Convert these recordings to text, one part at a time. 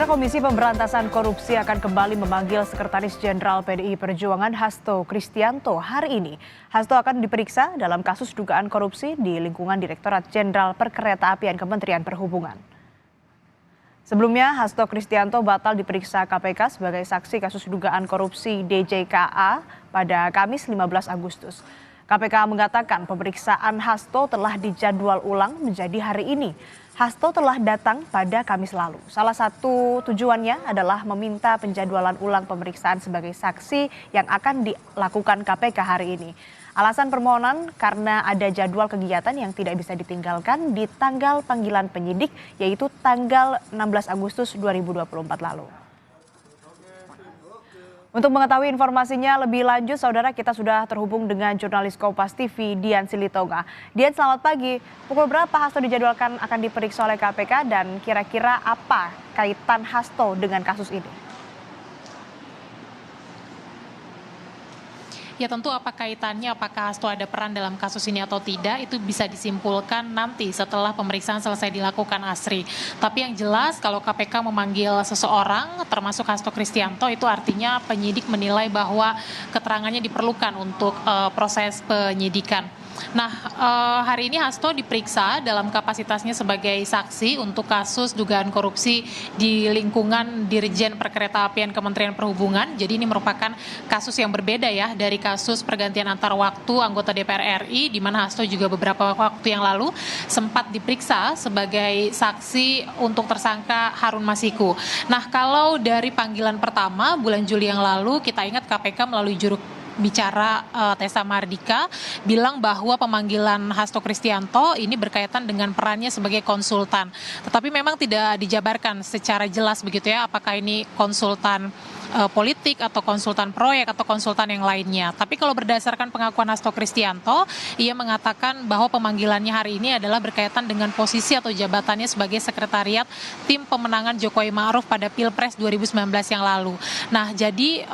Komisi Pemberantasan Korupsi akan kembali memanggil Sekretaris Jenderal PDI Perjuangan Hasto Kristianto hari ini. Hasto akan diperiksa dalam kasus dugaan korupsi di lingkungan Direktorat Jenderal Perkeretaapian Kementerian Perhubungan. Sebelumnya, Hasto Kristianto batal diperiksa KPK sebagai saksi kasus dugaan korupsi DJKA pada Kamis 15 Agustus. KPK mengatakan pemeriksaan Hasto telah dijadwal ulang menjadi hari ini. Hasto telah datang pada Kamis lalu. Salah satu tujuannya adalah meminta penjadwalan ulang pemeriksaan sebagai saksi yang akan dilakukan KPK hari ini. Alasan permohonan karena ada jadwal kegiatan yang tidak bisa ditinggalkan di tanggal panggilan penyidik, yaitu tanggal 16 Agustus 2024 lalu. Untuk mengetahui informasinya lebih lanjut, saudara, kita sudah terhubung dengan jurnalis Kompas TV Dian Silitonga. Dian, selamat pagi. Pukul berapa Hasto dijadwalkan akan diperiksa oleh KPK dan kira-kira apa kaitan Hasto dengan kasus ini? Ya tentu apa kaitannya, apakah Hasto ada peran dalam kasus ini atau tidak, itu bisa disimpulkan nanti setelah pemeriksaan selesai dilakukan, Asri. Tapi yang jelas kalau KPK memanggil seseorang termasuk Hasto Kristianto, itu artinya penyidik menilai bahwa keterangannya diperlukan untuk proses penyidikan. Nah, hari ini Hasto diperiksa dalam kapasitasnya sebagai saksi untuk kasus dugaan korupsi di lingkungan Dirjen Perkeretaapian Kementerian Perhubungan. Jadi ini merupakan kasus yang berbeda ya dari kasus pergantian antar waktu anggota DPR RI, di mana Hasto juga beberapa waktu yang lalu sempat diperiksa sebagai saksi untuk tersangka Harun Masiku. Nah, kalau dari panggilan pertama bulan Juli yang lalu, kita ingat KPK melalui juru bicara Tessa Mardika bilang bahwa pemanggilan Hasto Kristianto ini berkaitan dengan perannya sebagai konsultan. Tetapi memang tidak dijabarkan secara jelas begitu ya, apakah ini konsultan politik atau konsultan proyek atau konsultan yang lainnya. Tapi kalau berdasarkan pengakuan Hasto Kristianto, ia mengatakan bahwa pemanggilannya hari ini adalah berkaitan dengan posisi atau jabatannya sebagai sekretariat tim pemenangan Jokowi Ma'ruf pada Pilpres 2019 yang lalu. Nah, jadi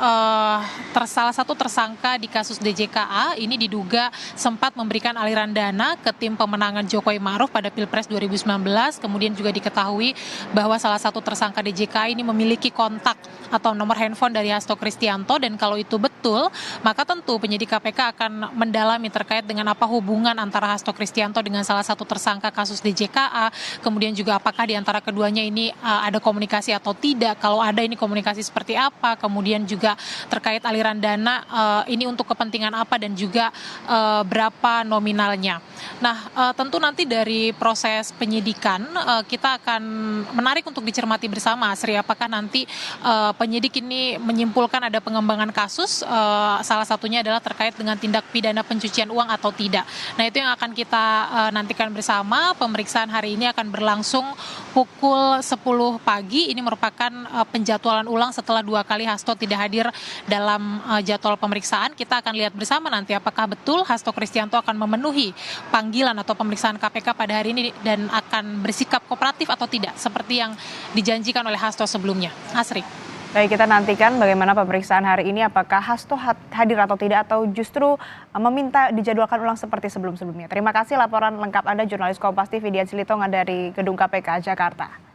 salah satu tersangka di kasus DJKA ini diduga sempat memberikan aliran dana ke tim pemenangan Jokowi Ma'ruf pada Pilpres 2019. Kemudian juga diketahui bahwa salah satu tersangka DJKA ini memiliki kontak atau nomor handphone dari Hasto Kristianto, dan kalau itu betul, maka tentu penyidik KPK akan mendalami terkait dengan apa hubungan antara Hasto Kristianto dengan salah satu tersangka kasus DJKA, kemudian juga apakah di antara keduanya ini ada komunikasi atau tidak, kalau ada ini komunikasi seperti apa, kemudian juga terkait aliran dana ini untuk kepentingan apa dan juga berapa nominalnya. Nah, tentu nanti dari proses penyidikan kita akan menarik untuk dicermati bersama, Asri, apakah nanti penyidik ini menyimpulkan ada pengembangan kasus, salah satunya adalah terkait dengan tindak pidana pencucian uang atau tidak. Nah, itu yang akan kita nantikan bersama. Pemeriksaan hari ini akan berlangsung pukul 10 pagi. Ini merupakan penjadwalan ulang setelah 2 kali Hasto tidak hadir dalam jadwal pemeriksaan. Kita akan lihat bersama nanti apakah betul Hasto Kristianto akan memenuhi panggilan atau pemeriksaan KPK pada hari ini dan akan bersikap kooperatif atau tidak, seperti yang dijanjikan oleh Hasto sebelumnya. Asri. Baik, kita nantikan bagaimana pemeriksaan hari ini, apakah Hasto hadir atau tidak, atau justru meminta dijadwalkan ulang seperti sebelum-sebelumnya. Terima kasih laporan lengkap Anda, jurnalis Kompas TV Dian Silitonga dari Gedung KPK Jakarta.